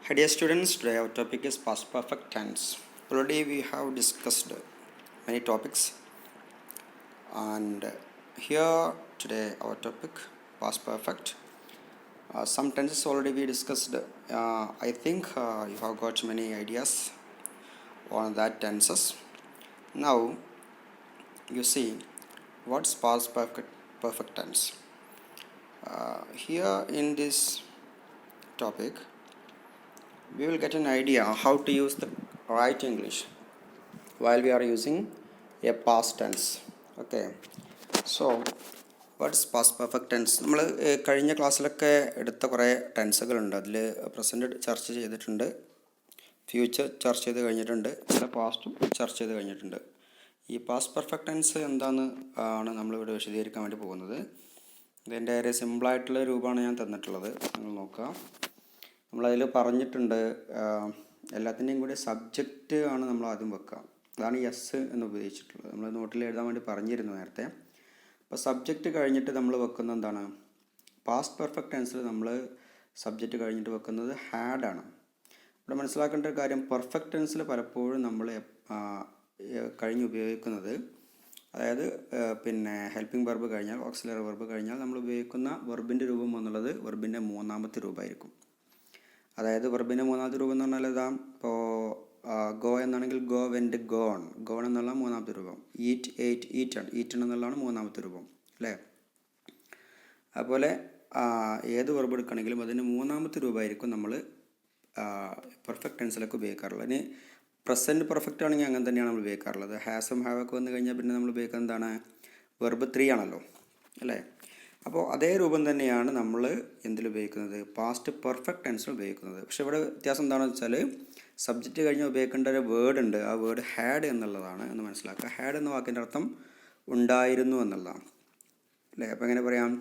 Hi dear students, today our topic is past perfect tense. Already we have discussed many topics, and here today our topic past perfect. Some tenses already we discussed. I think you have got many ideas on that tenses. Now you see what's past perfect tense. Here in this topic we will get an idea how to use the right English while we are using a past tense. Okay, so what's past perfect tense? നമ്മൾ കഴിഞ്ഞ ക്ലാസ്സിലൊക്കെ എടുത്ത കുറേ ടെൻസുകളുണ്ട്. അതിൽ present ചർച്ച ചെയ്തിട്ടുണ്ട്, future ചർച്ച ചെയ്ത് കഴിഞ്ഞിട്ടുണ്ട്, ചില പാസ്റ്റും ചർച്ച ചെയ്ത് കഴിഞ്ഞിട്ടുണ്ട്. ഈ പാസ്റ്റ് പെർഫെക്റ്റ് ടെൻസ് എന്താണെന്ന് ആണ് നമ്മളിവിടെ വിശദീകരിക്കാൻ വേണ്ടി പോകുന്നത്. ഇതിൻ്റെ ഒരു സിമ്പിളായിട്ടുള്ള രൂപമാണ് ഞാൻ തന്നിട്ടുള്ളത്. നിങ്ങൾ നോക്കുക, നമ്മളതിൽ പറഞ്ഞിട്ടുണ്ട് എല്ലാത്തിൻ്റെയും കൂടി സബ്ജക്റ്റ് ആണ് നമ്മൾ ആദ്യം വെക്കുക. അതാണ് യെസ് എന്ന് ഉപയോഗിച്ചിട്ടുള്ളത്. നമ്മൾ നോട്ടിൽ എഴുതാൻ വേണ്ടി പറഞ്ഞിരുന്നു നേരത്തെ. അപ്പോൾ സബ്ജക്റ്റ് കഴിഞ്ഞിട്ട് നമ്മൾ വെക്കുന്നത് എന്താണ്? പാസ്റ്റ് പെർഫെക്റ്റ് ടെൻസിൽ നമ്മൾ സബ്ജക്റ്റ് കഴിഞ്ഞിട്ട് വെക്കുന്നത് ഹാഡാണ്. ഇവിടെ മനസ്സിലാക്കേണ്ട ഒരു കാര്യം, പെർഫെക്റ്റ് ടെൻസിൽ പലപ്പോഴും നമ്മൾ കഴിഞ്ഞ് ഉപയോഗിക്കുന്നത്, അതായത് ഹെൽപ്പിംഗ് വെർബ് കഴിഞ്ഞാൽ, ഓക്സിലറി വെർബ് കഴിഞ്ഞാൽ നമ്മൾ ഉപയോഗിക്കുന്ന വെർബിൻ്റെ രൂപം എന്നുള്ളത് വെർബിൻ്റെ മൂന്നാമത്തെ രൂപമായിരിക്കും. അതായത് വെർബിൻ്റെ മൂന്നാമത്തെ രൂപം എന്ന് പറഞ്ഞാൽ ഇതാ, ഇപ്പോൾ ഗോ എന്നാണെങ്കിൽ ഗോ, വെൻറ്റ്, ഗോൺ. ഗോൺ എന്നുള്ള മൂന്നാമത്തെ രൂപം. Eat, eight, eaten. ഈറ്റൺ എന്നുള്ളതാണ് മൂന്നാമത്തെ രൂപം, അല്ലേ? അതുപോലെ ഏത് വെർബ് എടുക്കുകയാണെങ്കിലും അതിന് മൂന്നാമത്തെ രൂപമായിരിക്കും നമ്മൾ പെർഫെക്റ്റ് ടെൻസിലൊക്കെ ഉപയോഗിക്കാറുള്ളത്. ഇനി പ്രസൻറ്റ് പെർഫെക്റ്റ് ആണെങ്കിൽ അങ്ങനെ തന്നെയാണ് നമ്മൾ ഉപയോഗിക്കാറുള്ളത്. ഹാസും ഹാവൊക്കെ വന്നു കഴിഞ്ഞാൽ പിന്നെ നമ്മൾ ഉപയോഗിക്കുന്നത് എന്താണ്? വെർബ് 3 ആണല്ലോ, അല്ലേ? അപ്പോൾ അതേ രൂപം തന്നെയാണ് നമ്മൾ എന്തിലുപയോഗിക്കുന്നത്? പാസ്റ്റ് പെർഫെക്റ്റ് ടെൻസിൽ ഉപയോഗിക്കുന്നത്. പക്ഷേ ഇവിടെ വ്യത്യാസം എന്താണെന്ന് വെച്ചാൽ, സബ്ജക്റ്റ് കഴിഞ്ഞ് ഉപയോഗിക്കേണ്ട ഒരു വേർഡ് ഉണ്ട്. ആ വേർഡ് ഹാഡ് എന്നുള്ളതാണ് എന്ന് മനസ്സിലാക്കുക. ഹാഡ് എന്ന വാക്കിൻ്റെ അർത്ഥം ഉണ്ടായിരുന്നു എന്നുള്ളതാണ്, അല്ലേ? അപ്പോൾ എങ്ങനെ പറയാം?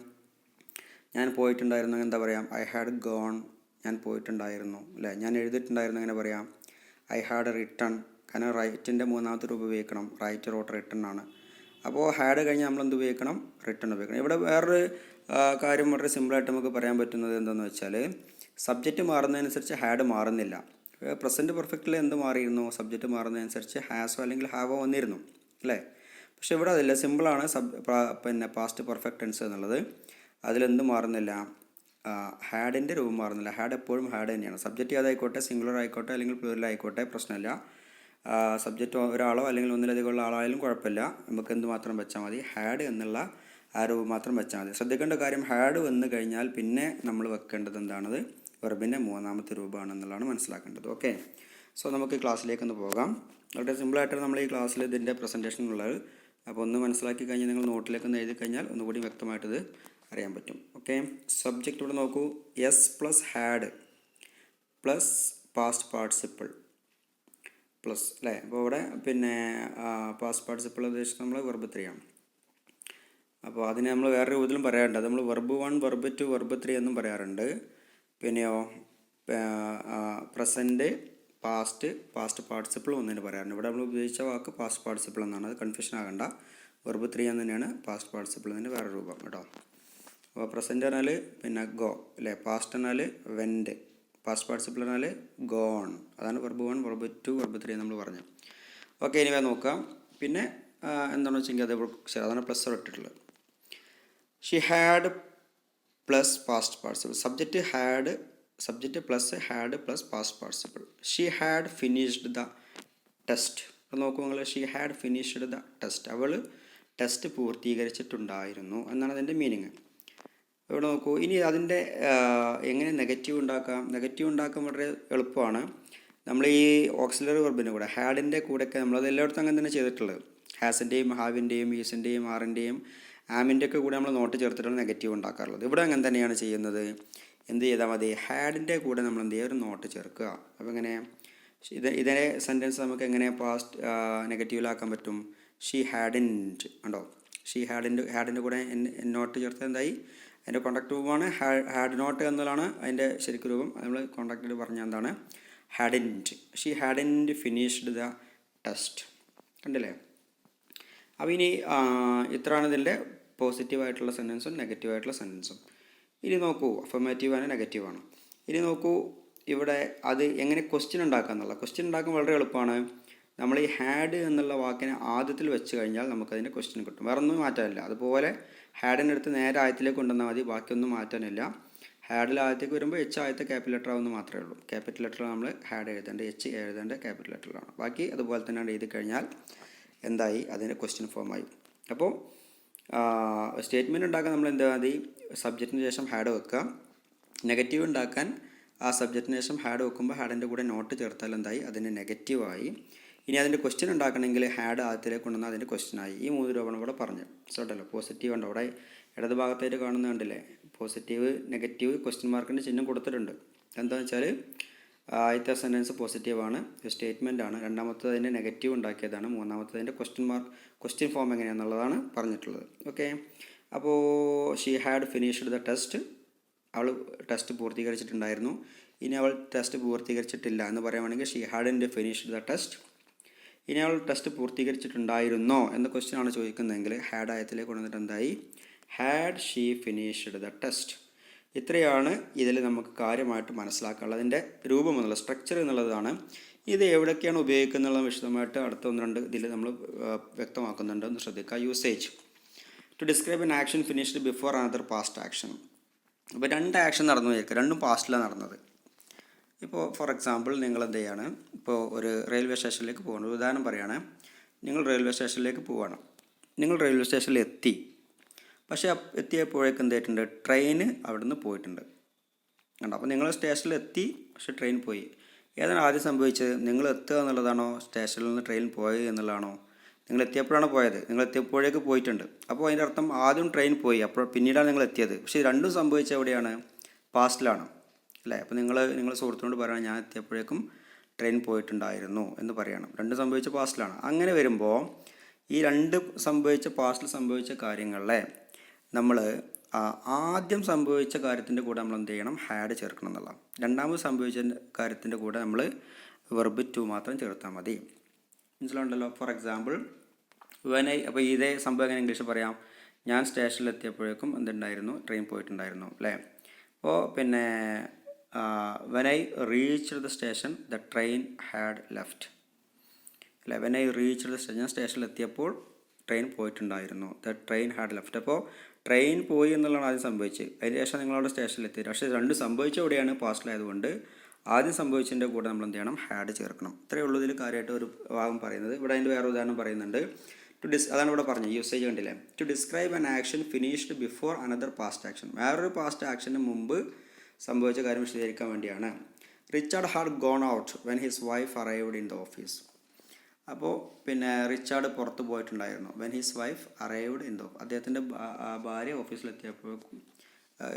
ഞാൻ പോയിട്ടുണ്ടായിരുന്നു, എന്താ പറയാം? I had gone. ഞാൻ പോയിട്ടുണ്ടായിരുന്നു, അല്ലേ? ഞാൻ എഴുതിയിട്ടുണ്ടായിരുന്നു, എങ്ങനെ പറയാം? I had written. കാരണം റൈറ്റിൻ്റെ മൂന്നാമത്തെ രൂപം ഉപയോഗിക്കണം. റൈറ്റ്, റോട്ട്, റിട്ടൺ ആണ്. അപ്പോൾ ഹാഡ് കഴിഞ്ഞ് നമ്മൾ എന്ത് ഉപയോഗിക്കണം? റിട്ടൺ ഉപയോഗിക്കണം. ഇവിടെ വേറൊരു കാര്യം വളരെ സിമ്പിളായിട്ട് നമുക്ക് പറയാൻ പറ്റുന്നത് എന്താണെന്ന് വെച്ചാൽ, സബ്ജക്റ്റ് മാറുന്നതനുസരിച്ച് ഹാഡ് മാറുന്നില്ല. പ്രസൻറ്റ് പെർഫെക്റ്റിൽ എന്ത് മാറിയിരുന്നു? സബ്ജക്റ്റ് മാറുന്നതനുസരിച്ച് ഹാസോ അല്ലെങ്കിൽ ഹാവോ വന്നിരുന്നു, അല്ലേ? പക്ഷേ ഇവിടെ അതില്ല, സിമ്പിളാണ്. പാസ്റ്റ് പെർഫെക്റ്റ് ടെൻസ് എന്നുള്ളത്. അതിലെന്ത് മാറുന്നില്ല? ഹാഡിൻ്റെ രൂപം മാറുന്നില്ല. ഹാഡ് എപ്പോഴും ഹാഡ് തന്നെയാണ്. സബ്ജക്റ്റ് ഏതായിക്കോട്ടെ, സിംഗുലർ ആയിക്കോട്ടെ അല്ലെങ്കിൽ പ്ലൂറൽ ആയിക്കോട്ടെ, പ്രശ്നമില്ല. സബ്ജക്റ്റ് ഒരാളോ അല്ലെങ്കിൽ ഒന്നിലധികമുള്ള ആളായാലും കുഴപ്പമില്ല. നമുക്ക് എന്ത് മാത്രം വെച്ചാൽ മതി? ഹാഡ് എന്നുള്ള ആ രൂപം മാത്രം വെച്ചാൽ മതി. ശ്രദ്ധിക്കേണ്ട കാര്യം, ഹാഡ് വന്നു കഴിഞ്ഞാൽ പിന്നെ നമ്മൾ വെക്കേണ്ടത് എന്താണത്? വെർബിൻ്റെ മൂന്നാമത്തെ രൂപമാണെന്നുള്ളതാണ് മനസ്സിലാക്കേണ്ടത്. ഓക്കെ, സോ നമുക്ക് ക്ലാസ്സിലേക്കൊന്ന് പോകാം. വളരെ സിമ്പിളായിട്ടാണ് നമ്മൾ ഈ ക്ലാസ്സിൽ ഇതിൻ്റെ പ്രസൻറ്റേഷൻ ഉള്ളത്. അപ്പോൾ ഒന്ന് മനസ്സിലാക്കി കഴിഞ്ഞാൽ നിങ്ങൾ നോട്ടിലേക്കൊന്ന് എഴുതി കഴിഞ്ഞാൽ ഒന്നുകൂടി വ്യക്തമായിട്ടത് അറിയാൻ പറ്റും. ഓക്കെ, സബ്ജക്റ്റ് ഇവിടെ നോക്കൂ, S plus had plus past participle plus, അല്ലേ? അപ്പോൾ ഇവിടെ പാസ്റ്റ് പാർട്ടിസിപ്പിൾ ഉദ്ദേശിച്ച് നമ്മൾ വെർബ് 3 ആണ്. അപ്പോൾ അതിനെ നമ്മൾ വേറെ രൂപത്തിലും പറയാറുണ്ട്. അത് നമ്മൾ വെർബ് 1, വെർബ് 2, വെർബ് 3 എന്നും പറയാറുണ്ട്. പിന്നെയോ പ്രസൻറ്റ്, പാസ്റ്റ്, പാസ്റ്റ് പാർട്ടിസിപ്പിൾ ഒന്നിന് പറയാറുണ്ട്. ഇവിടെ നമ്മൾ ഉപയോഗിച്ച വാക്ക് പാസ്റ്റ് പാർട്ടിസിപ്പിൾ എന്നാണ്. അത് കൺഫ്യൂഷൻ ആകണ്ട. വെർബ് 3 എന്ന് തന്നെയാണ് പാസ്റ്റ് പാർട്ടിസിപ്പിൾ എന്നതിൻ്റെ വേറെ രൂപം, കേട്ടോ. അപ്പോൾ പ്രസൻറ്റ് പറഞ്ഞാൽ ഗോ, അല്ലേ? പാസ്റ്റ് പറഞ്ഞാൽ വെൻറ്റ്, പാസ്റ്റ് പാർട്ടിസിപ്പിൾ പറഞ്ഞാൽ ഗോൺ. അതാണ് വെർബ് 1, വെർബ് 2, വെർബ് 3 നമ്മൾ പറഞ്ഞു. ഓക്കെ, ഇനി നോക്കാം. പിന്നെ എന്താണെന്ന് വെച്ചെങ്കിൽ അത് ശരി, അതാണ് പ്ലസ് ഇട്ടിട്ടുള്ളത്. She had plus past participle. Subject plus had plus past participle. She had finished the test. അപ്പോൾ നോക്കൂ നിങ്ങൾ, she had finished the test. അവൾ ടെസ്റ്റ് പൂർത്തീകരിച്ചിട്ടുണ്ടായിരുന്നു എന്നാണ് അതിൻ്റെ മീനിങ്. ഇവിടെ നോക്കൂ, ഇനി അതിൻ്റെ എങ്ങനെ നെഗറ്റീവ് ഉണ്ടാക്കാം? നെഗറ്റീവ് ഉണ്ടാക്കാൻ വളരെ എളുപ്പമാണ്. നമ്മൾ ഈ ഓക്സിലറി വെർബിൻ്റെ കൂടെ, ഹാഡിൻ്റെ കൂടെയൊക്കെ നമ്മളത് എല്ലായിടത്തും അങ്ങനെ തന്നെ ചെയ്തിട്ടുള്ളത്. ഹാസിൻ്റെയും ഹാവിൻ്റെയും ഈസിൻ്റെയും ആറിൻ്റെയും ആമിൻ്റെ ഒക്കെ കൂടെ നമ്മൾ നോട്ട് ചേർത്തിട്ടാണ് നെഗറ്റീവ് ഉണ്ടാക്കാറുള്ളത്. ഇവിടെ അങ്ങനെ തന്നെയാണ് ചെയ്യുന്നത്. എന്ത് ചെയ്താൽ മതി? ഹാഡിൻ്റെ കൂടെ നമ്മൾ എന്ത് ചെയ്യുക? ഒരു നോട്ട് ചേർക്കുക. അപ്പോൾ എങ്ങനെ ഇതേ സെൻറ്റൻസ് നമുക്ക് എങ്ങനെ പാസ്റ്റ് നെഗറ്റീവിലാക്കാൻ പറ്റും? ഷീ ഹാഡിൻറ്റ് ഉണ്ടോ? ഷീ ഹാഡിൻ്റെ കൂടെ നോട്ട് ചേർത്ത് എന്തായി? അതിൻ്റെ കോണ്ടാക്ട് രൂപമാണ് ഹാഡ് നോട്ട് എന്നതാണ് അതിൻ്റെ ശരിക്കും രൂപം. നമ്മൾ കോണ്ടാക്റ്റിൽ പറഞ്ഞാൽ എന്താണ്? ഹാഡിൻറ്റ്. She ഹാഡിൻറ്റ് finished the test. കണ്ടില്ലേ? അപ്പോൾ ഇനി ഇത്രയാണ് ഇതിൻ്റെ പോസിറ്റീവായിട്ടുള്ള സെൻറ്റൻസും നെഗറ്റീവായിട്ടുള്ള സെൻറ്റൻസും. ഇനി നോക്കൂ, അഫർമേറ്റീവാണ്, നെഗറ്റീവാണ്. ഇനി നോക്കൂ, ഇവിടെ അത് എങ്ങനെ ക്വസ്റ്റ്യൻ ഉണ്ടാക്കുക എന്നുള്ള ക്വസ്റ്റ്യൻ ഉണ്ടാക്കാൻ വളരെ എളുപ്പമാണ്. നമ്മൾ ഈ ഹാഡ് എന്നുള്ള വാക്കിനെ ആദ്യത്തിൽ വെച്ച് കഴിഞ്ഞാൽ നമുക്കതിൻ്റെ ക്വസ്റ്റ്യൻ കിട്ടും. വേറെ ഒന്നും മാറ്റാനില്ല. അതുപോലെ ഹാഡിൻ്റെ അടുത്ത് നേരെ ആയത്തിലേക്ക് കൊണ്ടുവന്നാൽ മതി, ബാക്കിയൊന്നും മാറ്റാനില്ല. ഹാഡിൽ ആദ്യത്തേക്ക് വരുമ്പോൾ എച്ച് ആദ്യത്തെ ക്യാപിറ്റൽ ലെറ്റർ ആവുമെന്ന് മാത്രമേ ഉള്ളൂ. ക്യാപിറ്റൽ ലെറ്റർ നമ്മൾ ഹാഡ് എഴുതേണ്ടത്, എച്ച് എഴുതേണ്ട ക്യാപിറ്റൽ ലെറ്ററിലാണ്. ബാക്കി അതുപോലെ തന്നെ എഴുതി കഴിഞ്ഞാൽ എന്തായി, അതിൻ്റെ ക്വസ്റ്റ്യൻ ഫോമായി. അപ്പോൾ സ്റ്റേറ്റ്മെൻറ്റ് ഉണ്ടാക്കാൻ നമ്മൾ എന്താ മതി, സബ്ജക്റ്റിന് ശേഷം ഹാഡ് വെക്കുക. നെഗറ്റീവ് ഉണ്ടാക്കാൻ ആ സബ്ജക്റ്റിന് ശേഷം ഹാഡ് വെക്കുമ്പോൾ ഹാഡിൻ്റെ കൂടെ നോട്ട് ചേർത്താൽ എന്തായി, അതിന് നെഗറ്റീവായി. ഇനി അതിൻ്റെ ക്വസ്റ്റ്യൻ ഉണ്ടാക്കണമെങ്കിൽ ഹാഡ് ആദ്യത്തിലേക്ക് കൊണ്ടുവന്നാൽ അതിൻ്റെ ക്വസ്റ്റ്യനായി. ഈ 3 രൂപമാണ് ഇവിടെ പറഞ്ഞത്. സോട്ടല്ലോ പോസിറ്റീവ് ഉണ്ട് അവിടെ ഇടത് ഭാഗത്തായിട്ട് കാണുന്നത് കണ്ടില്ലേ, പോസിറ്റീവ് നെഗറ്റീവ് ക്വസ്റ്റ്യൻ മാർക്കിൻ്റെ ചിഹ്നം കൊടുത്തിട്ടുണ്ട്. എന്താണെന്ന് വെച്ചാൽ ആദ്യത്തെ സെൻറ്റൻസ് പോസിറ്റീവാണ്, സ്റ്റേറ്റ്മെൻ്റ് ആണ്. രണ്ടാമത്തത് അതിൻ്റെ നെഗറ്റീവ് ഉണ്ടാക്കിയതാണ്. മൂന്നാമത്തത് അതിൻ്റെ ക്വസ്റ്റ്യൻ ഫോം എങ്ങനെയാണെന്നുള്ളതാണ് പറഞ്ഞിട്ടുള്ളത്. ഓക്കെ, അപ്പോൾ she had finished the test, അവൾ ടെസ്റ്റ് പൂർത്തീകരിച്ചിട്ടുണ്ടായിരുന്നു. ഇനി അവൾ ടെസ്റ്റ് പൂർത്തീകരിച്ചിട്ടില്ല എന്ന് പറയുകയാണെങ്കിൽ ഷീ ഹാഡൻറ്റ് ഫിനിഷ്ഡ് ദ ടെസ്റ്റ്. ഇനി അവൾ ടെസ്റ്റ് പൂർത്തീകരിച്ചിട്ടുണ്ടായിരുന്നോ എന്ന ക്വസ്റ്റ്യൻ ആണ് ചോദിക്കുന്നതെങ്കിൽ ഹാഡ് ആയത്തിലേക്ക് കൊണ്ടുവന്നിട്ട് എന്തായി, had she finished the test. ഇത്രയാണ് ഇതിൽ നമുക്ക് കാര്യമായിട്ട് മനസ്സിലാക്കാനുള്ളത്. അതിൻ്റെ രൂപം എന്നുള്ള സ്ട്രക്ചർ എന്നുള്ളതാണ്. ഇത് എവിടെയൊക്കെയാണ് ഉപയോഗിക്കുന്നത് വിശദമായിട്ട് അടുത്ത 1-2 ഇതിൽ നമ്മൾ വ്യക്തമാക്കുന്നുണ്ട്, ഒന്ന് ശ്രദ്ധിക്കുക. Usage to describe an action finished before another past action. അപ്പോൾ 2 ആക്ഷൻ നടന്നു വിചാരിക്കുക, രണ്ടും പാസ്റ്റിലാണ് നടന്നത്. ഇപ്പോൾ ഫോർ എക്സാമ്പിൾ നിങ്ങൾ എന്ത് ചെയ്യാണ്, ഇപ്പോൾ ഒരു റെയിൽവേ സ്റ്റേഷനിലേക്ക് പോകണം. ഒരു ഉദാഹരണം പറയുകയാണ്, നിങ്ങൾ റെയിൽവേ സ്റ്റേഷനിലേക്ക് പോവുകയാണ്. നിങ്ങൾ റെയിൽവേ സ്റ്റേഷനിൽ എത്തി, പക്ഷേ എത്തിയപ്പോഴേക്കും എന്തായിട്ടുണ്ട്, ട്രെയിന് അവിടെ നിന്ന് പോയിട്ടുണ്ട് കണ്ടോ. അപ്പോൾ നിങ്ങൾ സ്റ്റേഷനിൽ എത്തി, പക്ഷേ ട്രെയിൻ പോയി. ഏതാണ് ആദ്യം സംഭവിച്ചത്, നിങ്ങൾ എത്തുക എന്നുള്ളതാണോ, സ്റ്റേഷനിൽ നിന്ന് ട്രെയിൻ പോയത് എന്നുള്ളതാണോ? നിങ്ങൾ എത്തിയപ്പോഴാണ് പോയത്, നിങ്ങൾ എത്തിയപ്പോഴേക്ക് പോയിട്ടുണ്ട്. അപ്പോൾ അതിൻ്റെ അർത്ഥം ആദ്യം ട്രെയിൻ പോയി, അപ്പോൾ പിന്നീടാണ് നിങ്ങൾ എത്തിയത്. പക്ഷേ രണ്ടും സംഭവിച്ചത് എവിടെയാണ്, പാസ്റ്റിലാണ് അല്ലേ. അപ്പോൾ നിങ്ങൾ സുഹൃത്തിനോട് പറയണം, ഞാൻ എത്തിയപ്പോഴേക്കും ട്രെയിൻ പോയിട്ടുണ്ടായിരുന്നു എന്ന് പറയണം. രണ്ടും സംഭവിച്ച പാസ്റ്റിലാണ്. അങ്ങനെ വരുമ്പോൾ ഈ പാസ്റ്റിൽ സംഭവിച്ച കാര്യങ്ങളെ നമ്മൾ ആദ്യം സംഭവിച്ച കാര്യത്തിൻ്റെ കൂടെ നമ്മൾ എന്ത് ചെയ്യണം, ഹാഡ് ചേർക്കണം എന്നുള്ള. രണ്ടാമത് സംഭവിച്ച കാര്യത്തിൻ്റെ കൂടെ നമ്മൾ വെർബ് ടു മാത്രം ചേർത്താൽ മതി. മനസ്സിലുണ്ടല്ലോ. ഫോർ എക്സാമ്പിൾ അപ്പോൾ ഇതേ സംഭവം എങ്ങനെ ഇംഗ്ലീഷിൽ പറയാം, ഞാൻ സ്റ്റേഷനിൽ എത്തിയപ്പോഴേക്കും എന്തുണ്ടായിരുന്നു, ട്രെയിൻ പോയിട്ടുണ്ടായിരുന്നു അല്ലേ. അപ്പോൾ പിന്നെ when I reached the station the train had left അല്ലേ. when I reached the station, ഞാൻ സ്റ്റേഷനിൽ എത്തിയപ്പോൾ ട്രെയിൻ പോയിട്ടുണ്ടായിരുന്നു, the train had left. അപ്പോൾ ട്രെയിൻ പോയി എന്നുള്ളതാണ് ആദ്യം സംഭവിച്ചത്. അതിന് ശേഷം നിങ്ങളവിടെ സ്റ്റേഷനിൽ എത്തി. പക്ഷേ രണ്ട് സംഭവിച്ച എവിടെയാണ്, പാസ്റ്റിലായതുകൊണ്ട് ആദ്യം സംഭവിച്ചതിൻ്റെ കൂടെ നമ്മൾ എന്ത് ചെയ്യണം, ഹാഡ് ചേർക്കണം. ഇത്രയേ ഉള്ളൂ ഇതിൽ കാര്യമായിട്ട് ഒരു ഭാഗം പറയുന്നത്. ഇവിടെ അതിൻ്റെ വേറെ ഉദാഹരണം പറയുന്നുണ്ട്. അതാണ് ഇവിടെ പറഞ്ഞത്, യൂസേജ് കണ്ടില്ലേ. To describe an action finished before another past action. വേറൊരു പാസ്റ്റ് ആക്ഷന് മുമ്പ് സംഭവിച്ച കാര്യം വിശദീകരിക്കാൻ വേണ്ടിയാണ്. Richard had gone out when his wife arrived in the office. അപ്പോൾ പിന്നെ റിച്ചാർഡ് പുറത്ത് പോയിട്ടുണ്ടായിരുന്നു. When his wife arrived in the office, അദ്ദേഹത്തിൻ്റെ ഭാര്യ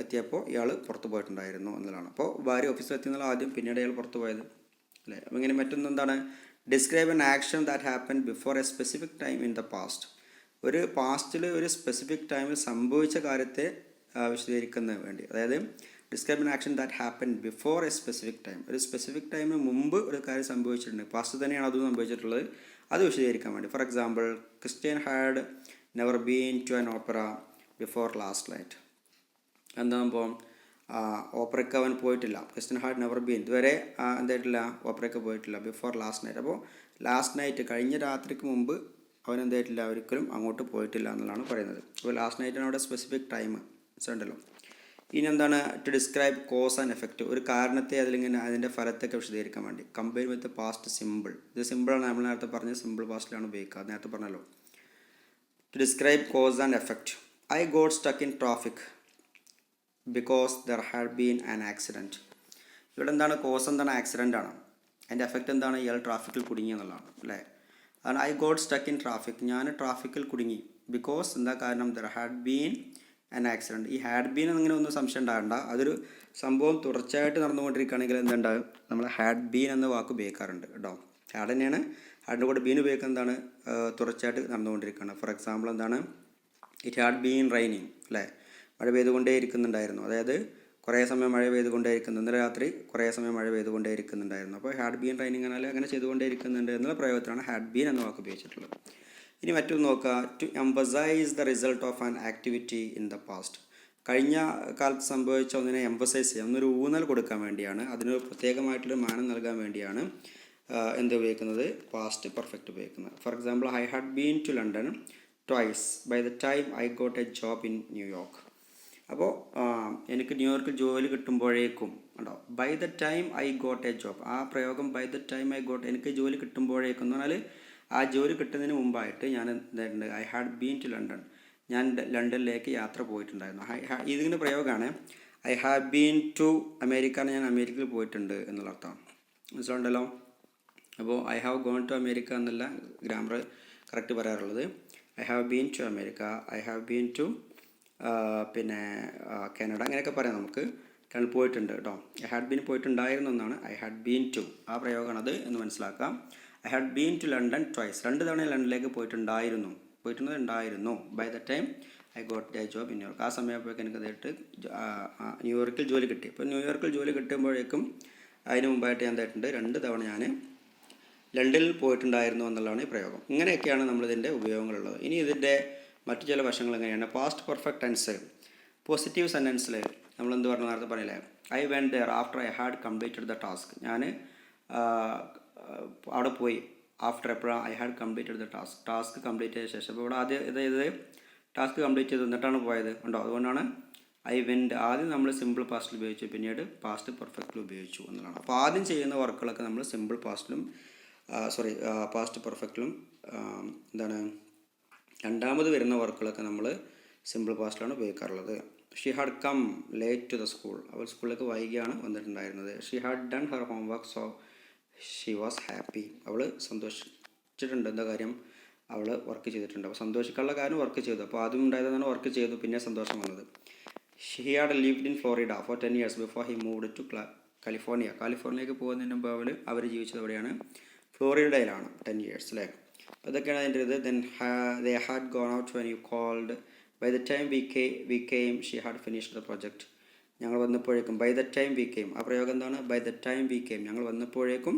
എത്തിയപ്പോൾ ഇയാൾ പുറത്ത് പോയിട്ടുണ്ടായിരുന്നു എന്നുള്ളതാണ്. അപ്പോൾ ഭാര്യ ഓഫീസിലെത്തി എന്നുള്ള ആദ്യം, പിന്നീട് അയാൾ പുറത്ത് പോയത് അല്ലേ. അപ്പോൾ ഇങ്ങനെ മറ്റൊന്നെന്താണ്, describe an action that happen before a specific time in the past. ഒരു പാസ്റ്റിൽ ഒരു സ്പെസിഫിക് ടൈമിൽ സംഭവിച്ച കാര്യത്തെ വിശദീകരിക്കുന്നതിന് വേണ്ടി, അതായത് describe an action that happen before a specific time. ഒരു സ്പെസിഫിക് ടൈമിന് മുമ്പ് ഒരു കാര്യം സംഭവിച്ചിട്ടുണ്ട്, പാസ്റ്റ് തന്നെയാണ് അതും സംഭവിച്ചിട്ടുള്ളത്, അത് വിശദീകരിക്കാൻ വേണ്ടി. For example, Christian had never been to an opera before last night. എന്താ സംഭവം, ഓപ്പറയ്ക്ക് അവൻ പോയിട്ടില്ല. ക്രിസ്ത്യൻ ഹാഡ് നെവർ ബീൻ, ഇതുവരെ എന്തായിട്ടില്ല, ഓപ്പറയ്ക്ക് പോയിട്ടില്ല. ബിഫോർ ലാസ്റ്റ് നൈറ്റ്, അപ്പോൾ ലാസ്റ്റ് നൈറ്റ്, കഴിഞ്ഞ രാത്രിക്ക് മുമ്പ് അവൻ എന്തായിട്ടില്ല, ഒരിക്കലും അങ്ങോട്ട് പോയിട്ടില്ല എന്നുള്ളതാണ് പറയുന്നത്. അപ്പോൾ ലാസ്റ്റ് നൈറ്റാണ് അവിടെ സ്പെസിഫിക് ടൈം ഉണ്ടല്ലോ. ഇനി എന്താണ്, to describe cause and effect. ഒരു കാരണത്തെ അതിലിങ്ങനെ അതിൻ്റെ ഫലത്തൊക്കെ വിശദീകരിക്കാൻ വേണ്ടി. Compare with past simple. ഇത് സിമ്പിളാണ്, നമ്മൾ നേരത്തെ പറഞ്ഞ സിമ്പിൾ പാസ്റ്റിലാണ് ഉപയോഗിക്കുക, അത് നേരത്തെ പറഞ്ഞല്ലോ. To describe cause and effect. I got stuck in traffic because there had been an accident. ഇവിടെ എന്താണ്, കോസ് എന്താണ്, ആക്സിഡൻ്റ് ആണ്. അതിൻ്റെ എഫക്റ്റ് എന്താണ്, ഇയാൾ ട്രാഫിക്കിൽ കുടുങ്ങി എന്നുള്ളതാണ് അല്ലേ. അതാണ് I got stuck in traffic, ഞാൻ ട്രാഫിക്കിൽ കുടുങ്ങി. ബിക്കോസ് എന്താ കാരണം, there had been an accident. ഈ ഹാഡ് ബീൻ എന്നിങ്ങനെ ഒന്നും സംശയം ഉണ്ടാകണ്ട. അതൊരു സംഭവം തുടർച്ചയായിട്ട് നടന്നുകൊണ്ടിരിക്കുകയാണെങ്കിൽ എന്തുണ്ടാകും, നമ്മൾ ഹാഡ് ബീൻ എന്ന വാക്ക് ഉപയോഗിക്കാറുണ്ട് കേട്ടോ. ഹാഡ് തന്നെയാണ്, ഹാഡിൻ്റെ കൂടെ ബീൻ ഉപയോഗിക്കുന്നത് എന്താണ്, തുടർച്ചയായിട്ട് നടന്നുകൊണ്ടിരിക്കുകയാണ്. ഫോർ എക്സാമ്പിൾ എന്താണ്, ഇറ്റ് ഹാഡ് ബീൻ റൈനിങ് അല്ലേ, മഴ പെയ്തുകൊണ്ടേ ഇരിക്കുന്നുണ്ടായിരുന്നു. അതായത് കുറേ സമയം മഴ പെയ്തുകൊണ്ടേ ഇരിക്കുന്നു, ഇന്നലെ രാത്രി കുറേ സമയം മഴ പെയ്തുകൊണ്ടേ ഇരിക്കുന്നുണ്ടായിരുന്നു. അപ്പോൾ ഹാഡ് ബീൻ റൈനിങ് എന്നാൽ അങ്ങനെ ചെയ്തുകൊണ്ടേ ഇരിക്കുന്നുണ്ട് എന്നുള്ള പ്രയോഗത്തിലാണ് ഹാഡ് ബീൻ എന്ന വാക്ക് ഉപയോഗിച്ചിട്ടുള്ളത്. ഇനി മറ്റൊന്ന് നോക്കുക, to emphasize the result of an activity in the past. കഴിഞ്ഞ കാലത്ത് സംഭവിച്ച ഒന്നിനെ എംഫസൈസ് ചെയ്യാം, ഒന്നൊരു ഊന്നൽ കൊടുക്കാൻ വേണ്ടിയാണ്, അതിനൊരു പ്രത്യേകമായിട്ടൊരു മാനം നൽകാൻ വേണ്ടിയാണ് എന്ത് ഉപയോഗിക്കുന്നത്, പാസ്റ്റ് പെർഫെക്റ്റ് ഉപയോഗിക്കുന്നത്. For example, I had been to London twice by the time I got a job in New York. അപ്പോൾ എനിക്ക് ന്യൂയോർക്കിൽ ജോലി കിട്ടുമ്പോഴേക്കും ഉണ്ടോ, by the time I got a job, ആ പ്രയോഗം by the time I got, എനിക്ക് ജോലി കിട്ടുമ്പോഴേക്കും എന്ന് പറഞ്ഞാൽ ആ ജോലി കിട്ടുന്നതിന് മുമ്പായിട്ട് ഞാൻ എന്തായിട്ടുണ്ട്, I had been to London, ഞാൻ ലണ്ടനിലേക്ക് യാത്ര പോയിട്ടുണ്ടായിരുന്നു. ഇതിൻ്റെ പ്രയോഗമാണ് I have been to America, ഞാൻ അമേരിക്കയിൽ പോയിട്ടുണ്ട് എന്നുള്ള അർത്ഥമാണ്. മനസ്സിലുണ്ടല്ലോ. അപ്പോൾ I have gone to America എന്നല്ല ഗ്രാമർ കറക്റ്റ് പറയാറുള്ളത്. I have been to America, I have been to പിന്നെ കാനഡ, അങ്ങനെയൊക്കെ പറയാം നമുക്ക്. പോയിട്ടുണ്ട് കേട്ടോ. ഐ ഹാഡ് ബീൻ പോയിട്ടുണ്ടായിരുന്നു എന്നാണ് ഐ ഹാഡ് ബീൻ ടു, ആ പ്രയോഗമാണത് എന്ന് മനസ്സിലാക്കാം. I had been to London twice, 2 തവണ ലണ്ടനിലേക്ക് പോയിട്ടുണ്ടായിരുന്നു. By the time I got a job in New York, ആ സമയപ്പോഴേക്കും എനിക്ക് നേരിട്ട് ന്യൂയോർക്കിൽ ജോലി കിട്ടി. അപ്പോൾ ന്യൂയോർക്കിൽ ജോലി കിട്ടുമ്പോഴേക്കും അതിന് മുമ്പായിട്ട് ഞാൻ എന്തായിട്ടുണ്ട്, 2 തവണ ഞാൻ ലണ്ടനിൽ പോയിട്ടുണ്ടായിരുന്നു എന്നുള്ളതാണ് ഈ പ്രയോഗം. ഇങ്ങനെയൊക്കെയാണ് നമ്മളിതിൻ്റെ ഉപയോഗങ്ങളുള്ളത്. ഇനി ഇതിൻ്റെ മറ്റു ചില വശങ്ങൾ എങ്ങനെയാണ്. പാസ്റ്റ് പെർഫെക്റ്റ് ടെൻസ് പോസിറ്റീവ് സെൻറ്റൻസിൽ നമ്മളെന്ത് പറഞ്ഞു, നേരത്തെ പറയില്ലേ, I went there after I had completed the task, ഞാൻ അവിടെ പോയി. ആഫ്റ്റർ എപ്പോഴാണ്, I had completed the task complete ചെയ്ത ശേഷം. അപ്പോൾ ഇവിടെ ആദ്യം ടാസ്ക് കംപ്ലീറ്റ് ചെയ്ത് എന്നിട്ടാണ് പോയത് ഉണ്ടോ, അതുകൊണ്ടാണ് ഐ വെൻറ്റ് ആദ്യം നമ്മൾ സിമ്പിൾ പാസ്റ്റിൽ ഉപയോഗിച്ചു, പിന്നീട് പാസ്റ്റ് പെർഫെക്റ്റിൽ ഉപയോഗിച്ചു എന്നുള്ളതാണ്. അപ്പോൾ ആദ്യം ചെയ്യുന്ന വർക്കുകളൊക്കെ നമ്മൾ സിമ്പിൾ പാസ്റ്റിലും പാസ്റ്റ് പെർഫെക്റ്റിലും എന്താണ്, രണ്ടാമത് വരുന്ന വർക്കുകളൊക്കെ നമ്മൾ സിമ്പിൾ പാസ്റ്റിലാണ് ഉപയോഗിക്കാറുള്ളത്. She had come late to the school, അവൾ സ്കൂളിലേക്ക് വൈകിയാണ് വന്നിട്ടുണ്ടായിരുന്നത്. She had done her homework so she was happy, അവൾ സന്തോഷിച്ചിട്ടുണ്ട്. എന്താ കാര്യം, അവൾ വർക്ക് ചെയ്തിട്ടുണ്ട്. അപ്പോൾ സന്തോഷിക്കാനുള്ള കാര്യം വർക്ക് ചെയ്തു. അപ്പോൾ ആദ്യം ഉണ്ടായതാണ് വർക്ക് ചെയ്തു, പിന്നെ സന്തോഷം വന്നത്. She had lived in Florida for 10 years before he moved to കാലിഫോർണിയയിലേക്ക് പോകുന്നതിന് മുമ്പ് അവർ ജീവിച്ചത് എവിടെയാണ്, ഫ്ലോറിഡയിലാണ്. 10 years അല്ലേ. അപ്പോൾ ഇതൊക്കെയാണ് അതിൻ്റെ ഇത്. Then they had gone out when you called, by the time we came she had finished the project, ഞങ്ങൾ വന്നപ്പോഴേക്കും. By the time we came, ആ പ്രയോഗം എന്താണ്, by the time we came, ഞങ്ങൾ വന്നപ്പോഴേക്കും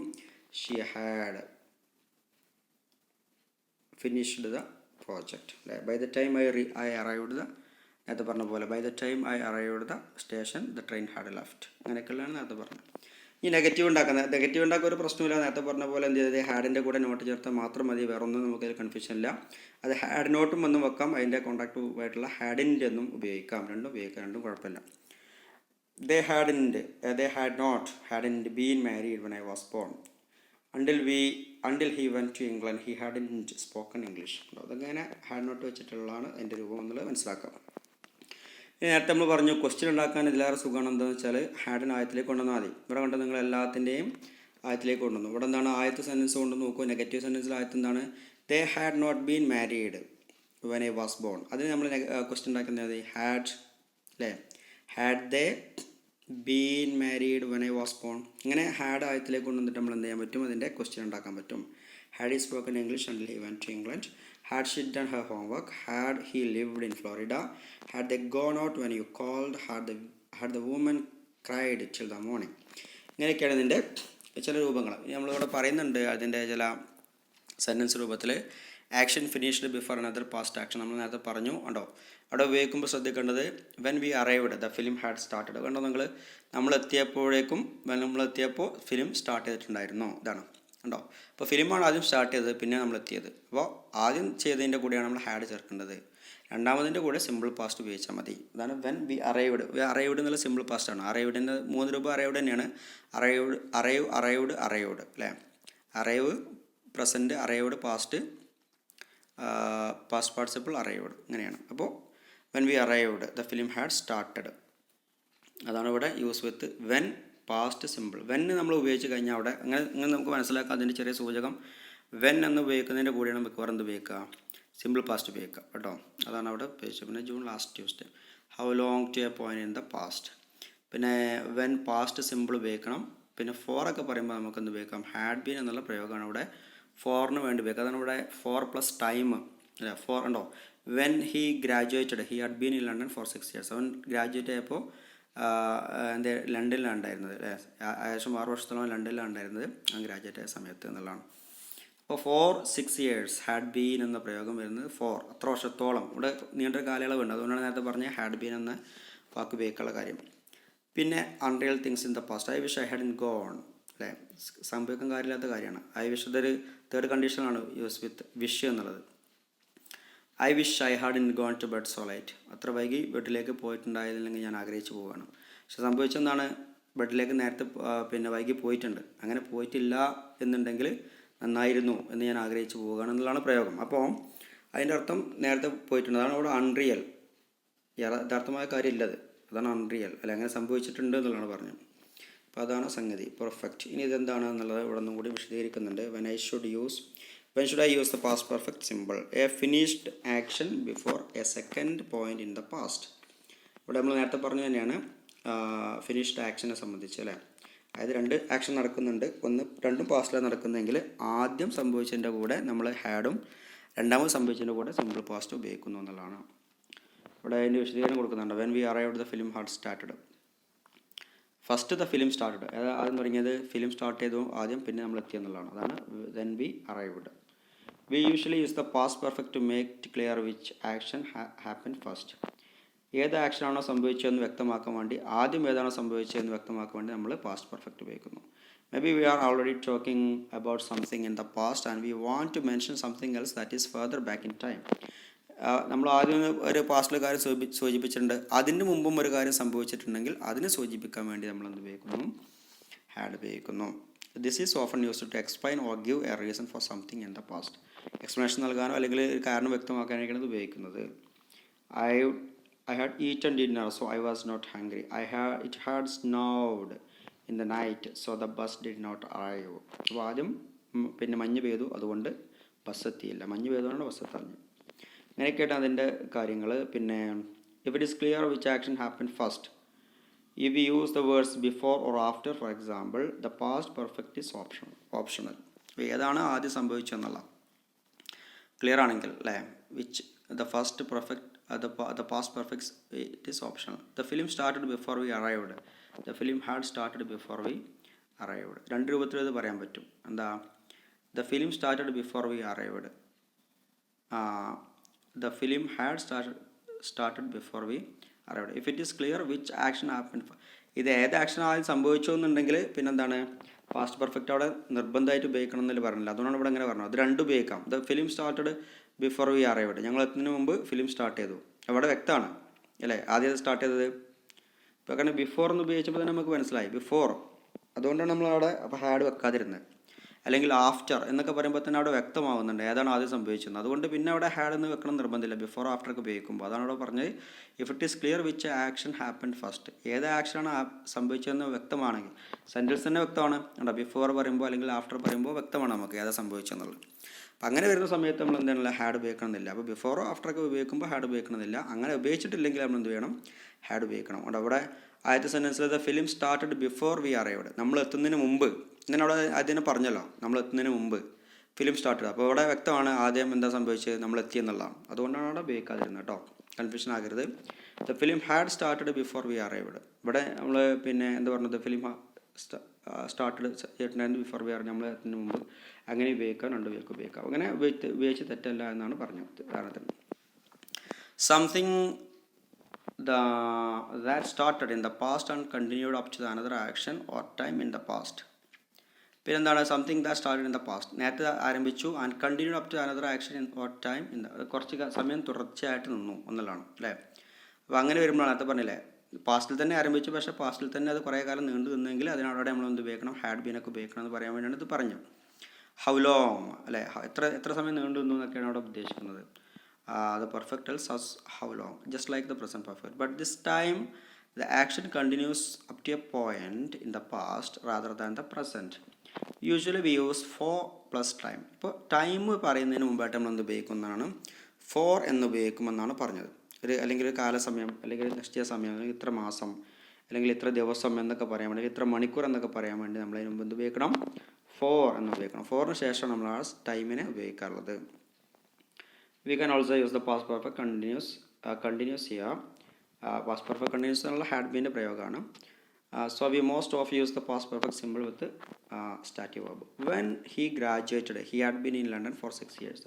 she had finished the project അല്ലേ. By the time I arrived the, നേരത്തെ പറഞ്ഞ പോലെ by the time I arrived the station the train had left, അങ്ങനെയൊക്കെയുള്ളതാണ് നേരത്തെ പറഞ്ഞത്. ഈ നെഗറ്റീവ് ഉണ്ടാക്കുക ഒരു പ്രശ്നമില്ല. നേരത്തെ പറഞ്ഞ പോലെ എന്ത് ചെയ്തത്, ഹാഡിൻ്റെ കൂടെ നോട്ട് ചേർത്താൽ മാത്രം മതി, വേറെ ഒന്നും നമുക്കതിൽ കൺഫ്യൂഷൻ ഇല്ല. അത് ഹാഡ് നോട്ടും ഒന്നും വെക്കാം, അതിൻ്റെ കോൺടാക്റ്റുമായിട്ടുള്ള ഹാഡിൻ്റെ ഒന്നും ഉപയോഗിക്കാം, രണ്ടും കുഴപ്പമില്ല. They had hadn't been married when I was born. Until he went to England, he hadn't spoken English. അതങ്ങനെ ഹാഡ് നോട്ട് വെച്ചിട്ടുള്ളതാണ് അതിൻ്റെ രൂപം എന്നുള്ളത് മനസ്സിലാക്കാം. ഇനി നേരത്തെ നമ്മൾ പറഞ്ഞു, ക്വസ്റ്റ്യൻ ഉണ്ടാക്കാൻ ഇതിലേറെ സുഖമാണ് എന്താണെന്ന് വെച്ചാൽ ഹാഡിന് ആയത്തിലേക്ക് കൊണ്ടുവന്നാൽ മതി. ഇവിടെ കൊണ്ട് നിങ്ങൾ എല്ലാത്തിൻ്റെയും ആയത്തിലേക്ക് കൊണ്ടുവന്നു. ഇവിടെ എന്താണ് ആയത്ത് സെൻറ്റൻസ് കൊണ്ട് നോക്കൂ. നെഗറ്റീവ് സെൻറ്റൻസിൽ ആയത്ത് എന്താണ്, they had not been married when I was born. അതിന് നമ്മൾ ക്വസ്റ്റ്യൻ ഉണ്ടാക്കുന്നത് ഹാഡ് അല്ലേ, had they been married when I was born. ഇങ്ങനെ ഹാഡ് ആയത്തിലേക്ക് കൊണ്ടുവന്നിട്ട് നമ്മൾ എന്ത് ചെയ്യാൻ പറ്റും, അതിൻ്റെ ക്വസ്റ്റ്യൻ ഉണ്ടാക്കാൻ പറ്റും. ഹാഡ് ഈ spoken English until he went to England. Had she done her homework? Had he lived in Florida? Had they gone out when you called? Had the woman cried till the morning? ഇങ്ങനെയൊക്കെയാണ് ഇതിൻ്റെ ചില രൂപങ്ങൾ. നമ്മളിവിടെ പറയുന്നുണ്ട് അതിൻ്റെ ചില sentence രൂപത്തിൽ. Action finished before another past action നമ്മൾ നേരത്തെ പറഞ്ഞു ഉണ്ടോ. അവിടെ ഉപയോഗിക്കുമ്പോൾ ശ്രദ്ധിക്കേണ്ടത് when we arrived the film had started. കണ്ടോ നമ്മളെത്തിയപ്പോൾ ഫിലിം സ്റ്റാർട്ട് ചെയ്തിട്ടുണ്ടായിരുന്നു. ഇതാണ് ഉണ്ടോ. അപ്പോൾ ഫിലിമാണ് ആദ്യം സ്റ്റാർട്ട് ചെയ്തത്, പിന്നെ നമ്മളെത്തിയത്. അപ്പോൾ ആദ്യം ചെയ്തതിൻ്റെ കൂടെയാണ് നമ്മൾ ഹാഡ് ചേർക്കേണ്ടത്. രണ്ടാമതിൻ്റെ കൂടെ സിമ്പിൾ പാസ്റ്റ് ഉപയോഗിച്ചാൽ മതി. അതാണ് വെൻ വി അറൈവ്ഡ്. അറൈവ്ഡ് എന്നുള്ള സിമ്പിൾ പാസ്റ്റാണ്. അറൈവ്ഡിൻ്റെ 3 രൂപ അറൈവ്ഡ് തന്നെയാണ്. അറൈവ്ഡ് അല്ലേ. Arrive present, arrived past participle arrived, ഇങ്ങനെയാണ്. അപ്പോൾ when we arrived the film had started, അതാണ് ഇവിടെ use with when past simple. When നമ്മൾ ഉപയോഗിച്ച് കഴിഞ്ഞാൽ അവിടെ അങ്ങനെ നമുക്ക് മനസ്സിലാക്കാം. അതിൻ്റെ ചെറിയ സൂചകം വെൻ എന്ന് ഉപയോഗിക്കുന്നതിൻ്റെ കൂടെയാണ് മിക്കവാറും എന്ത് ഉപയോഗിക്കുക, സിമ്പിൾ പാസ്റ്റ് ഉപയോഗിക്കുക കേട്ടോ. അതാണ് അവിടെ ഉപയോഗിച്ചത്. പിന്നെ June last Tuesday, how long to a point in the past. പിന്നെ വെൻ പാസ്റ്റ് സിമ്പിൾ ഉപയോഗിക്കണം. പിന്നെ ഫോറൊക്കെ പറയുമ്പോൾ നമുക്ക് എന്ത് ഉപയോഗിക്കാം, ഹാഡ് ബീൻ എന്നുള്ള പ്രയോഗമാണ് ഇവിടെ ഫോറിന് വേണ്ടി ഉപയോഗിക്കുക. അതാണ് ഇവിടെ ഫോർ പ്ലസ് ടൈം അല്ലേ. ഫോർ ഉണ്ടോ. When he graduated, he had been in London four 6 years. അവൻ ഗ്രാജുവേറ്റ് ആയപ്പോൾ ലണ്ടനിലാണ് ഉണ്ടായിരുന്നത് അല്ലേ. ഏകദേശം 6 വർഷത്തോളം ലണ്ടനിലാണ് ഉണ്ടായിരുന്നത് ആ ഗ്രാജുവേറ്റ് ആയ സമയത്ത് എന്നുള്ളതാണ്. അപ്പോൾ 6 years ഹാഡ് ബീൻ എന്ന പ്രയോഗം വരുന്നത്. 4 അത്ര വർഷത്തോളം, ഇവിടെ നീണ്ട കാലയളവുണ്ട്. അതുകൊണ്ടാണ് നേരത്തെ പറഞ്ഞ ഹാഡ് ബീൻ എന്ന് വാക്ക് ഉപയോഗിക്കാനുള്ള കാര്യം. പിന്നെ unreal things in the past. I wish I had in gone, അല്ലേ? സംഭവിക്കാൻ കാര്യമില്ലാത്ത കാര്യമാണ്. ഐ വിഷ് ഇതൊരു തേർഡ് കണ്ടീഷനാണ് യൂസ് വിത്ത് വിഷ് എന്നുള്ളത്. I wish I had in gone to bed so late. അത്ര വൈകി ബെഡിലേക്ക് പോയിട്ടുണ്ടായിരുന്നില്ലെങ്കിൽ ഞാൻ ആഗ്രഹിച്ചു പോവുകയാണ്. പക്ഷെ സംഭവിച്ചെന്താണ്? ബെഡിലേക്ക് നേരത്തെ വൈകി പോയിട്ടുണ്ട്. അങ്ങനെ പോയിട്ടില്ല എന്നുണ്ടെങ്കിൽ നന്നായിരുന്നു എന്ന് ഞാൻ ആഗ്രഹിച്ചു പോവുകയാണ് എന്നുള്ളതാണ് പ്രയോഗം. അപ്പോൾ അതിൻ്റെ അർത്ഥം നേരത്തെ പോയിട്ടുണ്ട്. അതാണ് അവിടെ അൺറിയൽ, യഥാർത്ഥമായ കാര്യമില്ലത്, അതാണ് അൺറിയൽ, അല്ലെ? അങ്ങനെ സംഭവിച്ചിട്ടുണ്ട് എന്നുള്ളതാണ് പറഞ്ഞത്. അപ്പോൾ അതാണ് സംഗതി, പെർഫെക്റ്റ്. ഇനി ഇതെന്താണ് എന്നുള്ളത് ഇവിടെ ഒന്നും കൂടി വിശദീകരിക്കുന്നുണ്ട്. When should I use the past perfect simple? A finished action before A second point in the past. ഇവിടെ നമ്മൾ നേരത്തെ പറഞ്ഞു തന്നെയാണ് ഫിനിഷ്ഡ് ആക്ഷനെ സംബന്ധിച്ച്, അല്ലേ? അതായത് രണ്ട് ആക്ഷൻ നടക്കുന്നുണ്ട്, രണ്ടും പാസ്റ്റിലാണ് നടക്കുന്നതെങ്കിൽ ആദ്യം സംഭവിച്ചതിൻ്റെ കൂടെ നമ്മൾ ഹാഡും രണ്ടാമത് സംഭവിച്ചതിൻ്റെ കൂടെ സിമ്പിൾ പാസ്റ്റ് ഉപയോഗിക്കുന്നു എന്നുള്ളതാണ്. ഇവിടെ അതിൻ്റെ വിശദീകരണം കൊടുക്കുന്നുണ്ട്. When we arrived the film had started. First the film started, അതായത് ആദ്യം തുടങ്ങിയത് ഫിലിം സ്റ്റാർട്ട് ചെയ്തു ആദ്യം, പിന്നെ നമ്മൾ എത്തി എന്നുള്ളതാണ്. അതാണ് when we arrived. We usually use the past perfect to make clear which action happen first. ഏത് ആക്ഷനാണോ സംഭവിച്ചതെന്ന് വ്യക്തമാക്കാൻ വേണ്ടി, ആദ്യം ഏതാണോ സംഭവിച്ചതെന്ന് വ്യക്തമാക്കാൻ വേണ്ടി നമ്മൾ പാസ്റ്റ് പെർഫെക്റ്റ് ഉപയോഗിക്കുന്നു. Maybe we are already talking about something in the past and we want to mention something else that is further back in time. നമ്മൾ ആദ്യം ഒരു പാസ്റ്റിലെ കാര്യം സൂചിപ്പിച്ചിട്ടുണ്ട്, അതിന് മുമ്പും ഒരു കാര്യം സംഭവിച്ചിട്ടുണ്ടെങ്കിൽ അതിനെ സൂചിപ്പിക്കാൻ വേണ്ടി നമ്മൾ എന്ത് ഉപയോഗിക്കുന്നു? ഹാഡ് ഉപയോഗിക്കുന്നു. This is often used to explain or give a reason for something in the past. Explanation നൽകാനോ അല്ലെങ്കിൽ ഒരു കാരണം വ്യക്തമാക്കാനൊക്കെയാണ് ഇത് ഉപയോഗിക്കുന്നത്. I had eaten dinner, so I was not hungry. It had snowed in the night, so the bus did not arrive. അപ്പോൾ ആദ്യം മഞ്ഞ് പെയ്തു, അതുകൊണ്ട് ബസ് എത്തിയില്ല. മഞ്ഞ് പെയ്തുകൊണ്ടാണ് ബസ് എത്താഞ്ഞത്. അങ്ങനെയൊക്കെയായിട്ട് അതിൻ്റെ കാര്യങ്ങൾ. പിന്നെ if it is clear which action happened first, if we use the words before or after, for example, the past perfect is optional. ഏതാണ് ആദ്യം സംഭവിച്ചതെന്നുള്ള ക്ലിയർ ആണെങ്കിൽ, അല്ലേ? Which the first perfect, the past perfect, it is optional. The film started before we arrived. The film had started before we arrived. രണ്ട് രൂപത്തിൽ ഇത് പറയാൻ പറ്റും. എന്താ? The film started before we arrived. The film had started before we arrived. If it is clear which action happened, ഇത് ഏത് action ആദ്യം സംഭവിച്ചു എന്നുണ്ടെങ്കിൽ പിന്നെന്താണ്? പാസ്റ്റ് പെർഫെക്റ്റ് അവിടെ നിർബന്ധമായിട്ട് ഉപയോഗിക്കണം എന്നല്ലേ പറഞ്ഞില്ല, അതുകൊണ്ടാണ് ഇവിടെ അങ്ങനെ പറഞ്ഞത്. അത് രണ്ടും ഉപയോഗിക്കാം. The film started before we arrived, ഞങ്ങൾ എത്തുന്നതിന് മുമ്പ് ഫിലിം സ്റ്റാർട്ട് ചെയ്തു. അവിടെ വ്യക്തമാണ്, അല്ലേ? ആദ്യം സ്റ്റാർട്ട് ചെയ്തത്. ഇപ്പോൾ കാരണം ബിഫോർ എന്ന് ഉപയോഗിച്ചപ്പോൾ തന്നെ നമുക്ക് മനസ്സിലായി ബിഫോർ, അതുകൊണ്ടാണ് നമ്മളവിടെ അപ്പോൾ ഹാഡ് വെക്കാതിരുന്നത്. അല്ലെങ്കിൽ ആഫ്റ്റർ എന്നൊക്കെ പറയുമ്പോൾ തന്നെ അവിടെ വ്യക്തമാവുന്നുണ്ട് ഏതാണ് ആദ്യം സംഭവിച്ചത്. അതുകൊണ്ട് പിന്നെ അവിടെ ഹാഡ് എന്ന് വെക്കണം നിർബന്ധമില്ല, ബിഫോർ ആഫ്റ്റർ ഒക്കെ ഉപയോഗിക്കുമ്പോൾ. അതാണ് അവിടെ പറഞ്ഞത്. If it is clear which action happen first, ഏത് ആക്ഷനാണ് സംഭവിച്ചതെന്ന് വ്യക്തമാണെങ്കിൽ സെൻറ്റൻസ് തന്നെ വ്യക്തമാണ്. കണ്ടോ? ബിഫോർ പറയുമ്പോൾ അല്ലെങ്കിൽ ആഫ്റ്റർ പറയുമ്പോൾ വ്യക്തമാണ് നമുക്ക് ഏതാ സംഭവിച്ചെന്നുള്ളത്. അപ്പം അങ്ങനെ വരുന്ന സമയത്ത് നമ്മൾ എന്താണല്ലോ ഹാഡ് ഉപയോഗിക്കണമെന്നില്ല. അപ്പോൾ ബിഫോറോ ആഫ്റ്ററൊക്കെ ഉപയോഗിക്കുമ്പോൾ ഹാഡ് ഉപയോഗിക്കണമെന്നില്ല. അങ്ങനെ ഉപയോഗിച്ചിട്ടില്ലെങ്കിൽ നമ്മൾ എന്ത് ചെയ്യണം? ഹാഡ് ഉപയോഗിക്കണം. അവിടെ ആദ്യത്തെ സെൻറ്റൻസിൽ the film started before we arrived, നമ്മൾ എത്തുന്നതിന് മുമ്പ്. ഇങ്ങനെ അവിടെ അതിനെ പറഞ്ഞല്ലോ, നമ്മൾ എത്തുന്നതിന് മുമ്പ് ഫിലിം സ്റ്റാർട്ട് ചെയ്തു. അപ്പോൾ ഇവിടെ വ്യക്തമാണ് ആദ്യം എന്താ സംഭവിച്ചത്, നമ്മൾ എത്തിയെന്നുള്ളതാണ്. അതുകൊണ്ടാണ് അവിടെ ഉപയോഗിക്കാതിരുന്നത് കേട്ടോ, കൺഫ്യൂഷൻ ആകരുത്. The film had started before we arrived. ഇവിടെ നമ്മൾ എന്താ പറഞ്ഞത്? ഫിലിം സ്റ്റാർട്ടഡ് ചെയ്തിട്ടുണ്ടായിരുന്നു ബിഫോർ വി അറൈവ്ഡ്, നമ്മൾ എത്തുന്നതിന് മുമ്പ്. അങ്ങനെ ഉപയോഗിക്കാം, രണ്ട് പേർക്ക് ഉപയോഗിക്കാം. അങ്ങനെ ഉപയോഗിച്ച് തെറ്റല്ല എന്നാണ് പറഞ്ഞത്. ഉദാഹരണത്തിന് something that started in the past and continued up to the another action or time in the past. പിന്നെന്താണ്? Something that started in the past, നേരത്തെ ആരംഭിച്ചു, and continued up to another action or time in the, കുറച്ച് സമയം തുടർച്ചയായിട്ട് നിന്നു എന്നുള്ളതാണ്, അല്ലേ? അപ്പോൾ അങ്ങനെ വരുമ്പോഴാണ് നേരത്തെ പറഞ്ഞില്ലേ, പാസ്റ്റിൽ തന്നെ ആരംഭിച്ചു, പക്ഷേ പാസ്റ്റിൽ തന്നെ അത് കുറേ കാലം നീണ്ടു നിന്നെങ്കിൽ അതിനവിടെ നമ്മൾ എന്ത് ഉപയോഗിക്കണം? ഹാഡ് ബീനൊക്കെ ഉപയോഗിക്കണം എന്ന് പറയാൻ വേണ്ടിയാണ് ഇത് പറഞ്ഞു. ഹൗ ലോങ്, അല്ലേ? എത്ര സമയം നീണ്ടു നിന്നു എന്നൊക്കെയാണ് അവിടെ ഉദ്ദേശിക്കുന്നത്. The perfect tells us how long, just like the present perfect, but this time the action continues up to a point in the past rather than the present. Usually we use for plus time. ഇപ്പോൾ time പറയുന്നതിന് മുമ്പായിട്ട് നമ്മൾ എന്ത് ഉപയോഗിക്കുന്നതാണ്? Four എന്ന് ഉപയോഗിക്കുമെന്നാണ് പറഞ്ഞത്. അല്ലെങ്കിൽ ഒരു കാലസമയം, അല്ലെങ്കിൽ നിശ്ചയ സമയം, അല്ലെങ്കിൽ ഇത്ര മാസം, അല്ലെങ്കിൽ ഇത്ര ദിവസം എന്നൊക്കെ പറയാൻ വേണ്ടി, ഇത്ര മണിക്കൂർ എന്നൊക്കെ പറയാൻ വേണ്ടി നമ്മൾ അതിന് മുമ്പ് എന്ത് ഉപയോഗിക്കണം? ഫോർ എന്ന് ഉപയോഗിക്കണം. ഫോറിന് ശേഷം നമ്മൾ ആ ടൈമിനെ ഉപയോഗിക്കാറുള്ളത്. We can also use the past perfect continuous here. Past perfect continuous എന്നുള്ള had been പ്രയോഗമാണ്. So we most of use the past perfect symbol with the stative verb. When he graduated, he had been in London for 6 years.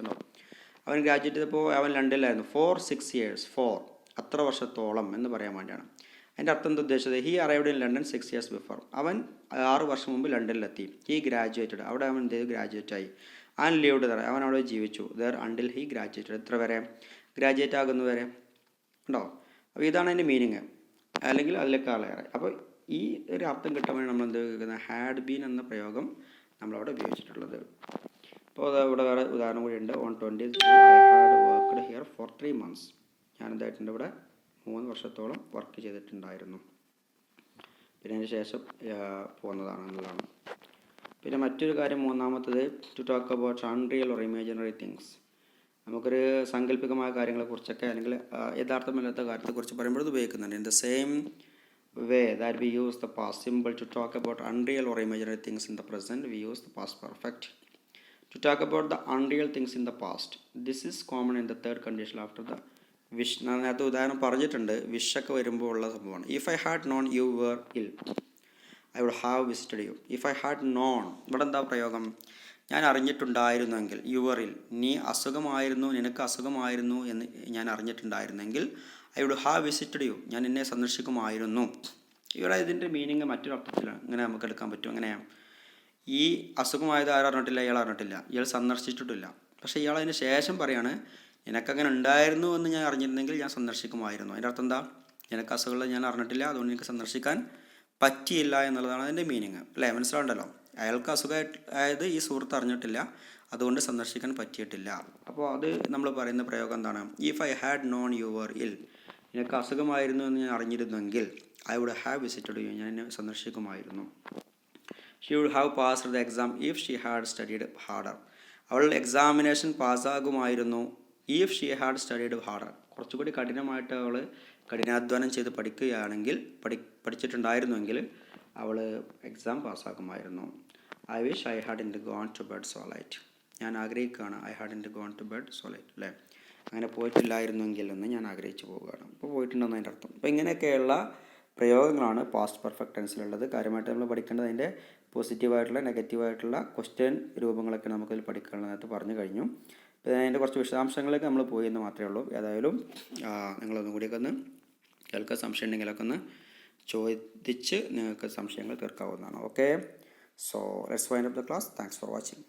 അവൻ graduate ചെയ്തപ്പോൾ അവൻ ലണ്ടനിലായിരുന്നു. 4 6 years, 4 അത്ര വർഷത്തോളം എന്ന് പറയാൻ വേണ്ടിയാണ്. അതിൻ്റെ അർത്ഥം എന്താ ഉദ്ദേശിച്ചത്? He arrived in London 6 years before. അവൻ 6 വർഷം മുമ്പ് ലണ്ടനിലെത്തി. ഹി ഗ്രാജുവേറ്റഡ്, അവിടെ അവൻ എന്ത് ചെയ്തു? ഗ്രാജുവേറ്റ് ആയി. ആൻഡ് ലിവ്ഡ് ദർ, അവൻ അവിടെ ജീവിച്ചു. ദർ അണ്ടിൽ ഹി ഗ്രാജുവേറ്റഡ്, എത്ര വരെ? ഗ്രാജുവേറ്റ് ആകുന്നവരെ. ഉണ്ടോ? അപ്പോൾ ഇതാണ് അതിൻ്റെ മീനിങ്, അല്ലെങ്കിൽ അതിലേക്കാളേറെ. അപ്പോൾ ഈ ഒരു അർത്ഥം കിട്ടാൻ വേണ്ടി നമ്മൾ എന്ത് ഉപയോഗിക്കുന്നത്? ഹാഡ് ബീൻ എന്ന പ്രയോഗം നമ്മളവിടെ ഉപയോഗിച്ചിട്ടുള്ളത്. അപ്പോൾ ഇവിടെ വേറെ ഉദാഹരണം കൂടി ഉണ്ട്. On 20th June I had worked here for 3 months. ഞാൻ എന്തായിട്ടുണ്ട്? ഇവിടെ 3 വർഷത്തോളം വർക്ക് ചെയ്തിട്ടുണ്ടായിരുന്നു. പിന്നെ അതിന് ശേഷം പോകുന്നതാണെന്നുള്ളതാണ്. പിന്നെ മറ്റൊരു കാര്യം, മൂന്നാമത്തത്, to talk about unreal or imaginary things. നമുക്കൊരു സാങ്കല്പികമായ കാര്യങ്ങളെക്കുറിച്ചൊക്കെ അല്ലെങ്കിൽ യഥാർത്ഥമല്ലാത്ത കാര്യത്തെക്കുറിച്ച് പറയുമ്പോൾ ഇത് ഉപയോഗിക്കുന്നുണ്ട്. In the same way that we use the past simple to talk about unreal or imaginary things in the present, we use the past perfect to talk about the unreal things in the past. This is common in the third condition after the wish. ഞാൻ നേരത്തെ ഉദാഹരണം പറഞ്ഞിട്ടുണ്ട്, വിഷൊക്കെ വരുമ്പോൾ ഉള്ള സംഭവമാണ്. If I had known you were ill, I would have visited you. If I had known, ഇവിടെ എന്താ പ്രയോഗം? ഞാൻ അറിഞ്ഞിട്ടുണ്ടായിരുന്നെങ്കിൽ, യുവറിൽ, നീ അസുഖമായിരുന്നു, നിനക്ക് അസുഖമായിരുന്നു എന്ന് ഞാൻ അറിഞ്ഞിട്ടുണ്ടായിരുന്നെങ്കിൽ, I would have visited you, ഞാൻ എന്നെ സന്ദർശിക്കുമായിരുന്നു. ഇവിടെ ഇതിൻ്റെ മീനിങ് മറ്റൊരർത്ഥത്തിലാണ്. ഇങ്ങനെ നമുക്ക് എടുക്കാൻ പറ്റും. എങ്ങനെയാണ്? ഈ അസുഖമായത് ആരറിഞ്ഞിട്ടില്ല? ഇയാൾ അറിഞ്ഞിട്ടില്ല, ഇയാൾ സന്ദർശിച്ചിട്ടില്ല. പക്ഷേ ഇയാൾ അതിന് ശേഷം പറയാണ്, നിനക്കങ്ങനെ ഉണ്ടായിരുന്നു എന്ന് ഞാൻ അറിഞ്ഞിരുന്നെങ്കിൽ ഞാൻ സന്ദർശിക്കുമായിരുന്നു. അതിൻ്റെ അർത്ഥം എന്താ? നിനക്ക് അസുഖമുള്ളത് ഞാൻ അറിഞ്ഞിട്ടില്ല, അതുകൊണ്ട് എനിക്ക് സന്ദർശിക്കാൻ പറ്റിയില്ല എന്നുള്ളതാണ് അതിൻ്റെ മീനിങ്. അല്ലേ? മനസ്സിലാവുണ്ടല്ലോ. അയാൾക്ക് അസുഖമായത് ഈ സുഹൃത്ത് അറിഞ്ഞിട്ടില്ല, അതുകൊണ്ട് സന്ദർശിക്കാൻ പറ്റിയിട്ടില്ല. അപ്പോൾ അത് നമ്മൾ പറയുന്ന പ്രയോഗം എന്താണ്? If I had known you were ill, നിനക്ക് അസുഖമായിരുന്നു എന്ന് ഞാൻ അറിഞ്ഞിരുന്നെങ്കിൽ, I would have visited you, ഞാൻ എന്നെ സന്ദർശിക്കുമായിരുന്നു. She would have passed the exam if she had studied harder, അവൾ എക്സാമിനേഷൻ പാസ്സാകുമായിരുന്നു. If she had studied harder, കുറച്ചുകൂടി കഠിനമായിട്ട് അവൾ കഠിനാധ്വാനം ചെയ്ത് പഠിക്കുകയാണെങ്കിൽ, പഠിച്ചിട്ടുണ്ടായിരുന്നുവെങ്കിൽ അവൾ എക്സാം പാസ്സാക്കുമായിരുന്നു. I wish I had in gone to bed so late, ഞാൻ ആഗ്രഹിക്കുകയാണ്. I had in gone to bed so light, അല്ലേ? അങ്ങനെ പോയിട്ടില്ലായിരുന്നെങ്കിൽ എന്ന് ഞാൻ ആഗ്രഹിച്ചു പോവുകയാണ്. അപ്പോൾ പോയിട്ടുണ്ടെന്ന് അതിൻ്റെ അർത്ഥം. അപ്പോൾ ഇങ്ങനെയൊക്കെയുള്ള പ്രയോഗങ്ങളാണ് പാസ്റ്റ് പെർഫെക്റ്റ് ടെൻസിലുള്ളത്. കാര്യമായിട്ട് നമ്മൾ പഠിക്കേണ്ടത് അതിൻ്റെ പോസിറ്റീവായിട്ടുള്ള നെഗറ്റീവായിട്ടുള്ള ക്വസ്റ്റ്യൻ രൂപങ്ങളൊക്കെ നമുക്കതിൽ പഠിക്കാനുള്ളതായിട്ട് പറഞ്ഞു കഴിഞ്ഞു. പിന്നെ അതിൻ്റെ കുറച്ച് വിശദാംശങ്ങളിലേക്ക് നമ്മൾ പോയി എന്ന് മാത്രമേ ഉള്ളൂ. ഏതായാലും നിങ്ങളൊന്നും കൂടിയൊക്കെ ഒന്ന് കേൾക്കാൻ സംശയം ഉണ്ടെങ്കിലൊക്കെ ഒന്ന് ചോദിച്ച് നിങ്ങൾക്ക് സംശയങ്ങൾ തീർക്കാവുന്നതാണ്. Okay, so let's wind up the class. Thanks for watching.